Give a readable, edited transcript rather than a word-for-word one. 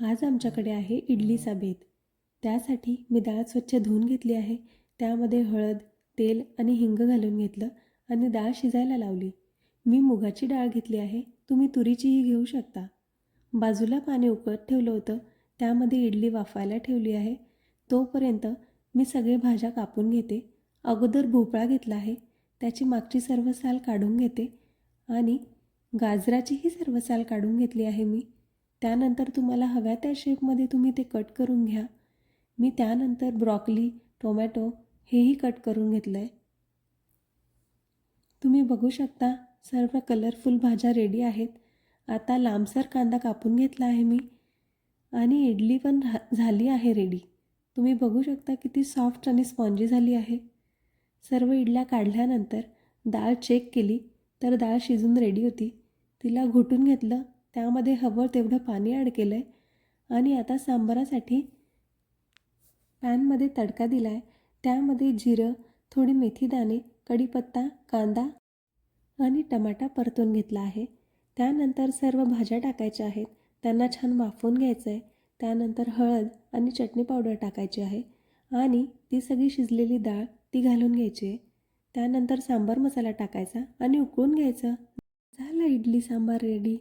आज आमच्याकडे आहे इडलीचा बेत. त्यासाठी मी डाळ स्वच्छ धुवून घेतली आहे. त्यामध्ये हळद, तेल आणि हिंग घालून घेतलं आणि डाळ शिजायला लावली. मी मुगाची डाळ घेतली आहे. तुम्ही तुरीचीही घेऊ शकता. बाजूला पाणी उकळत ठेवलं होतं. त्यामध्ये इडली वाफायला ठेवली आहे. तोपर्यंत मी सगळे भाज्या कापून घेते. अगोदर भोपळा घेतला आहे. त्याची मागची सर्व साल काढून घेते आणि गाजराचीही सर्व साल काढून घेतली आहे मी. त्यानंतर तुम्हाला हव्या त्या शेपमध्ये तुम्ही ते कट करून घ्या. मी त्यानंतर ब्रॉकली, टोमॅटो हेही कट करून घेतलं आहे. तुम्ही बघू शकता सर्व कलरफुल भाज्या रेडी आहेत. आता लांबसर कांदा कापून घेतला आहे मी आणि इडली पण झाली आहे रेडी. तुम्ही बघू शकता किती सॉफ्ट आणि स्पॉन्जी झाली आहे. सर्व इडल्या काढल्यानंतर डाळ चेक केली तर डाळ शिजून रेडी होती. तिला घोटून घेतलं. त्यामध्ये हवं तेवढं पाणी ॲड केलं आहे आणि आता सांबारासाठी पॅनमध्ये तडका दिला आहे. त्यामध्ये जिरं, थोडी मेथीदाणे, कढीपत्ता, कांदा आणि टमाटा परतून घेतला आहे. त्यानंतर सर्व भाज्या टाकायच्या आहेत. त्यांना छान वाफवून घ्यायचं आहे. त्यानंतर हळद आणि चटणी पावडर टाकायची आहे आणि ती सगळी शिजलेली डाळ ती घालून घ्यायची आहे. त्यानंतर सांबार मसाला टाकायचा आणि उकळून घ्यायचं. झालं इडली सांबार रेडी.